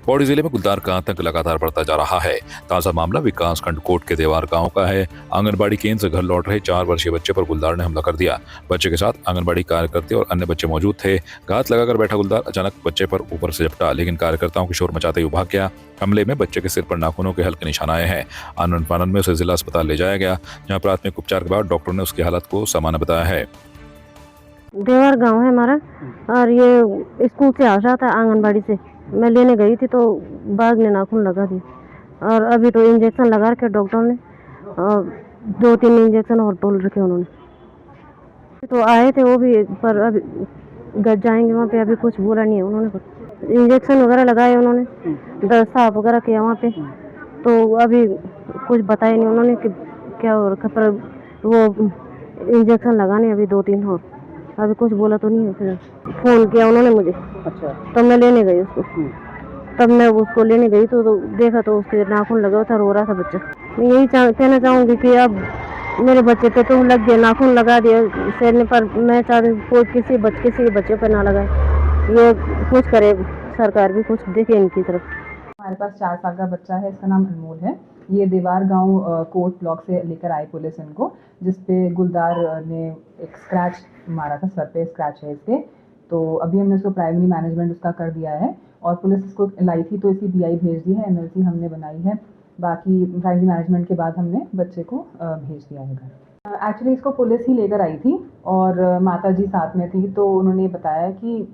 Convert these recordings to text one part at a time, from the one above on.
पौड़ी जिले में गुलदार का आतंक लगातार बढ़ता जा रहा है। ताजा मामला विकासखंड कोट के देवार गांव का है। आंगनबाड़ी केंद्र से घर लौट रहे 4 वर्षीय बच्चे पर गुलदार ने हमला कर दिया। बच्चे के साथ आंगनबाड़ी कार्यकर्ते और अन्य बच्चे मौजूद थे। घात लगाकर बैठा गुलदार अचानक बच्चे पर ऊपर से झपटा, लेकिन कार्यकर्ताओं की शोर मचाते हुए भाग गया। हमले में बच्चे के सिर पर नाखूनों के हल्के निशान आए हैं। आनन फानन में उसे जिला अस्पताल ले जाया गया, जहाँ प्राथमिक उपचार के बाद डॉक्टर ने उसकी हालत को सामान्य बताया है। देवर गांव है हमारा, और ये स्कूल से आ रहा था आंगनबाड़ी से। मैं लेने गई थी तो बाघ ने नाखून लगा दी, और अभी तो इंजेक्शन लगा रखे डॉक्टर ने, और 2-3 इंजेक्शन और बोल रखे उन्होंने। तो आए थे वो भी, पर अभी गज जाएंगे वहाँ पे, अभी कुछ बोला नहीं है उन्होंने। कुछ इंजेक्शन वगैरह लगाए उन्होंने, दर्द साफ वगैरह किया वहाँ पे, तो अभी कुछ बताया नहीं उन्होंने कि क्या हो रखा, पर वो इंजेक्शन लगाने अभी 2-3 और, अभी कुछ बोला तो नहीं है। फिर फ़ोन किया उन्होंने मुझे। अच्छा। तब मैं लेने गई उसको। तब मैं उसको लेने गई तो देखा तो उसके नाखून लगा था, रो रहा था बच्चा। मैं यही कहना चाहूँगी कि अब मेरे बच्चे पे तो लग गया, नाखून लगा दिया सर ने, पर मैं चाहती हूँ कोई किसी बच्चे पर ना लगाए। ये कुछ करे, सरकार भी कुछ देखे इनकी तरफ। हमारे पास 4 साल का बच्चा है, इसका नाम अनमोल है। ये देवार गांव कोट ब्लॉक से लेकर आई पुलिस इनको, जिसपे गुलदार ने एक स्क्रैच मारा था, सर पे स्क्रैच है इसके। तो अभी हमने इसको प्राइमरी मैनेजमेंट उसका कर दिया है, और पुलिस इसको लाई थी तो इसकी बीआई भेज दी है, एमएलसी हमने बनाई है। बाकी प्राइमरी मैनेजमेंट के बाद हमने बच्चे को भेज दिया है घर। एक्चुअली इसको पुलिस ही लेकर आई थी, और माता जी साथ में थी। तो उन्होंने बताया कि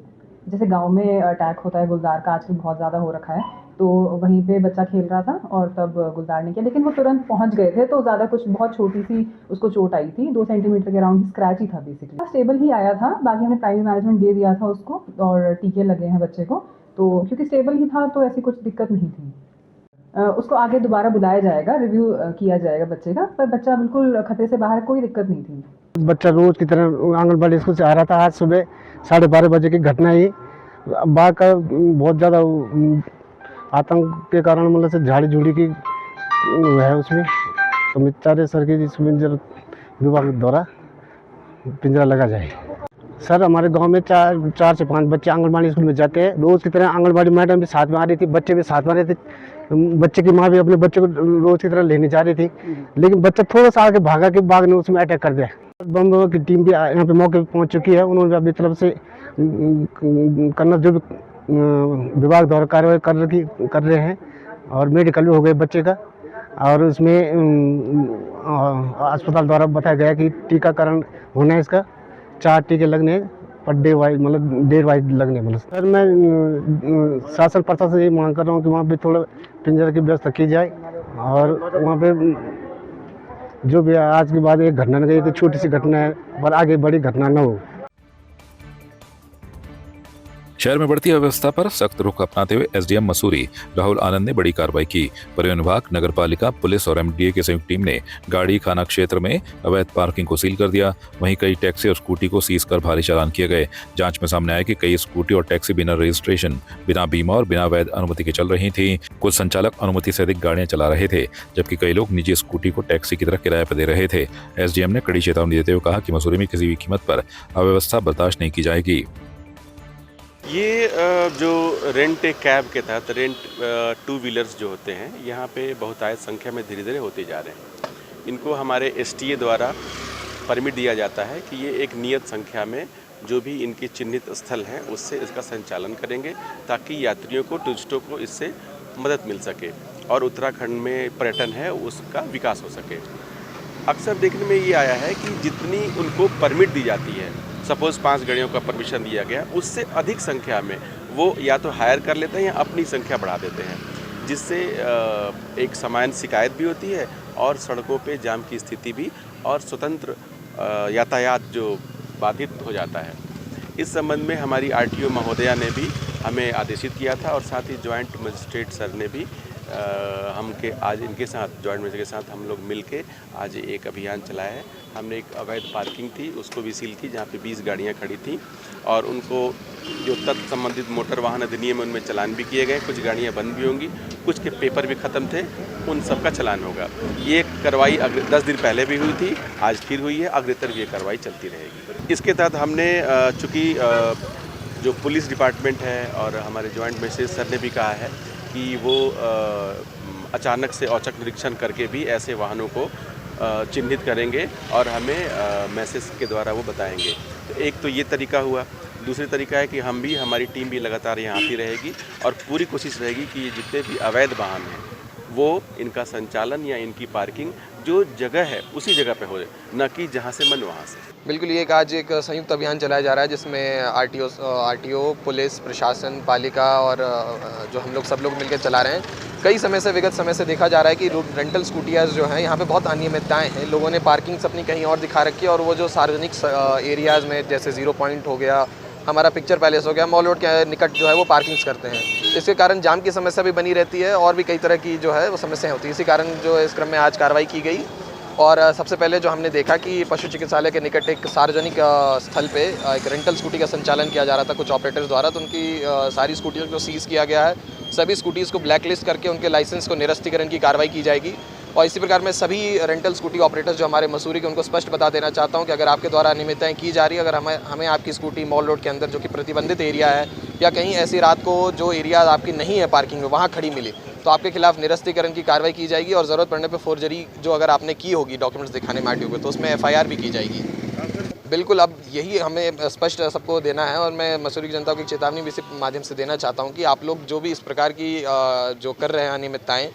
जैसे गांव में अटैक होता है गुलदार का आजकल बहुत ज़्यादा हो रखा है, तो वहीं पे बच्चा खेल रहा था और तब गुलदार ने किया, लेकिन वो तुरंत पहुंच गए थे। तो ज़्यादा कुछ, बहुत छोटी सी उसको चोट आई थी, 2 सेंटीमीटर के अराउंड स्क्रैच ही था बेसिकली। स्टेबल ही आया था, बाकी हमने प्राइमरी मैनेजमेंट दे दिया था उसको, और टीके लगे हैं बच्चे को। तो क्योंकि स्टेबल ही था तो ऐसी कुछ दिक्कत नहीं थी। उसको आगे दोबारा बुलाया जाएगा, रिव्यू किया जाएगा बच्चे का, पर बच्चा बिल्कुल खतरे से बाहर, कोई दिक्कत नहीं थी। बच्चा रोज की तरह आंगनबाड़ी स्कूल से आ रहा था। आज सुबह 12:30 बजे की घटना ही, बाघ का बहुत ज़्यादा आतंक के कारण मतलब से झाड़ी झूड़ी की है उसमें, तो मितारे सर की इसमें विभाग द्वारा पिंजरा लगा जाए। सर हमारे गांव में 4 से 5 बच्चे आंगनबाड़ी स्कूल में जाते हैं। रोज़ की तरह आंगनबाड़ी मैडम भी साथ में आ रही थी, बच्चे भी साथ में आ रहे थे। बच्चे की माँ भी अपने बच्चे को रोज़ की तरह लेने जा रही थी, लेकिन बच्चा थोड़ा सा आगे भागा कि बाघ ने उसमें अटैक कर दिया। बम की टीम भी यहाँ पे मौके पर पहुँच चुकी है। उन्होंने अपनी तरफ से करना जो भी विभाग द्वारा कार्रवाई कर रहे हैं, और मेडिकल भी हो गए बच्चे का, और उसमें अस्पताल द्वारा बताया गया कि टीकाकरण होना है इसका। 4 टीके लगने पर डे वाइज, मतलब देर वाइज लगने। मतलब सर मैं शासन प्रशासन से ये मांग कर रहा हूँ कि वहाँ पे थोड़ा पिंजरा की व्यवस्था की जाए, और वहाँ पे जो भी आज के बाद एक घटना न गई, तो छोटी सी घटना है, पर आगे बड़ी घटना न हो। शहर में बढ़ती अव्यवस्था पर सख्त रुख अपनाते हुए एसडीएम मसूरी राहुल आनंद ने बड़ी कार्रवाई की। परिवहन विभाग, नगर पालिका, पुलिस और एमडीए की संयुक्त टीम ने गाड़ी खाना क्षेत्र में अवैध पार्किंग को सील कर दिया। वहीं कई टैक्सी और स्कूटी को सीज कर भारी चालान किए गए। जांच में सामने आया कि कई स्कूटी और टैक्सी बिना रजिस्ट्रेशन, बिना बीमा और बिना वैध अनुमति के चल रही थी। कुछ संचालक अनुमति से अधिक गाड़ियां चला रहे थे, जबकि कई लोग निजी स्कूटी को टैक्सी की तरह किराए पर दे रहे थे। एसडीएम ने कड़ी चेतावनी देते हुए कहा कि मसूरी में किसी भी कीमत पर अव्यवस्था बर्दाश्त नहीं की जाएगी। ये जो रेंट ए कैब के तहत रेंट 2 व्हीलर्स जो होते हैं, यहाँ पे बहुतायत संख्या में धीरे धीरे होते जा रहे हैं। इनको हमारे एसटीए द्वारा परमिट दिया जाता है कि ये एक नियत संख्या में जो भी इनके चिन्हित स्थल हैं उससे इसका संचालन करेंगे, ताकि यात्रियों को, टूरिस्टों को इससे मदद मिल सके और उत्तराखंड में पर्यटन है उसका विकास हो सके। अक्सर देखने में ये आया है कि जितनी उनको परमिट दी जाती है, सपोज़ 5 गाड़ियों का परमिशन दिया गया, उससे अधिक संख्या में वो या तो हायर कर लेते हैं या अपनी संख्या बढ़ा देते हैं, जिससे एक सामान्य शिकायत भी होती है और सड़कों पे जाम की स्थिति भी और स्वतंत्र यातायात जो बाधित हो जाता है। इस संबंध में हमारी आरटीओ महोदया ने भी हमें आदेशित किया था, और साथ ही जॉइंट मजिस्ट्रेट सर ने भी आज इनके साथ, जॉइंट मजिस्ट्रेट के साथ हम लोग मिलके आज एक अभियान चलाया है। हमने एक अवैध पार्किंग थी उसको भी सील की, जहाँ पे 20 गाड़ियाँ खड़ी थी, और उनको जो तत्व संबंधित मोटर वाहन अधिनियम है उनमें चलान भी किए गए। कुछ गाड़ियाँ बंद भी होंगी, कुछ के पेपर भी ख़त्म थे, उन सब का चलान होगा। ये कार्रवाई 10 दिन पहले भी हुई थी, आज फिर हुई है, अग्रतर ये कार्रवाई चलती रहेगी। इसके तहत हमने चूँकि जो पुलिस डिपार्टमेंट है और हमारे जॉइंट मजिस्ट्रेट सर ने भी कहा है कि वो अचानक से औचक निरीक्षण करके भी ऐसे वाहनों को चिन्हित करेंगे और हमें मैसेज के द्वारा वो बताएंगे। तो एक तो ये तरीका हुआ। दूसरी तरीका है कि हम भी, हमारी टीम भी लगातार यहाँ आती रहेगी और पूरी कोशिश रहेगी कि ये जितने भी अवैध वाहन हैं वो इनका संचालन या इनकी पार्किंग जो जगह है उसी जगह पे हो, न कि जहाँ से मन वहाँ से। बिल्कुल, ये आज एक संयुक्त अभियान चलाया जा रहा है जिसमें आरटीओ, पुलिस, प्रशासन, पालिका और जो हम लोग सब लोग मिलकर चला रहे हैं। कई समय से, विगत समय से देखा जा रहा है कि रेंटल स्कूटियाज़ जो हैं यहाँ पे बहुत अनियमितताएं हैं। लोगों ने पार्किंग्स अपनी कहीं और दिखा रखी है और वो जो सार्वजनिक एरियाज़ में जैसे 0 पॉइंट हो गया, हमारा पिक्चर पैलेस हो गया, मॉल रोड के निकट जो है वो पार्किंग्स करते हैं। इसके कारण जाम की समस्या भी बनी रहती है और भी कई तरह की जो है वो समस्याएं होती है। इसी कारण जो इस क्रम में आज कार्रवाई की गई और सबसे पहले जो हमने देखा कि पशु चिकित्सालय के निकट एक सार्वजनिक स्थल पे एक रेंटल स्कूटी का संचालन किया जा रहा था कुछ ऑपरेटर्स द्वारा। तो उनकी सारी स्कूटियों को सीज़ किया गया है। सभी स्कूटीज़ को ब्लैकलिस्ट करके उनके लाइसेंस को निरस्तीकरण की कार्रवाई की जाएगी। और इसी प्रकार मैं सभी रेंटल स्कूटी ऑपरेटर्स जो हमारे मसूरी के, उनको स्पष्ट बता देना चाहता हूं कि अगर आपके द्वारा अनियमितताएं की जा रही है, अगर हमें आपकी स्कूटी मॉल रोड के अंदर जो कि प्रतिबंधित एरिया है या कहीं ऐसी रात को जो एरिया आपकी नहीं है पार्किंग में वहाँ खड़ी मिली, तो आपके खिलाफ निरस्तीकरण की कार्रवाई की जाएगी और ज़रूरत पड़ने पर फोर्जरी जो अगर आपने की होगी डॉक्यूमेंट्स दिखाने में आरटीओ को, तो उसमें FIR भी की जाएगी। बिल्कुल, अब यही हमें स्पष्ट सबको देना है और मैं मसूरी की जनता को एक चेतावनी भी इसी माध्यम से देना चाहता हूं कि आप लोग जो भी इस प्रकार की जो कर रहे हैं अनियमितताएं,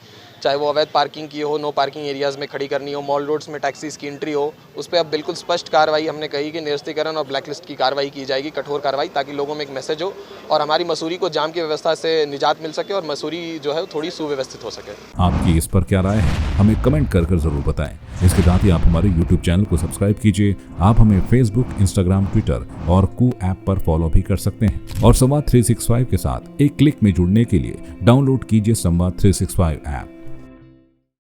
चाहे वो अवैध पार्किंग की हो, नो पार्किंग एरियाज़ में खड़ी करनी हो, मॉल रोड्स में टैक्सीज़ की एंट्री हो, उस पर अब बिल्कुल स्पष्ट कार्रवाई हमने कही कि निरस्तीकरण और ब्लैकलिस्ट की कार्रवाई की जाएगी, कठोर कार्रवाई, ताकि लोगों में एक मैसेज हो और हमारी मसूरी को जाम की व्यवस्था से निजात मिल सके और मसूरी जो है थोड़ी सुव्यवस्थित हो सके। आपकी इस पर क्या राय है, हमें कमेंट कर जरूर बताएं। इसके साथ ही आप हमारे YouTube चैनल को सब्सक्राइब कीजिए। आप हमें Facebook, Instagram, Twitter और कू ऐप पर फॉलो भी कर सकते हैं। और संवाद 365 के साथ एक क्लिक में जुड़ने के लिए डाउनलोड कीजिए संवाद 365 ऐप।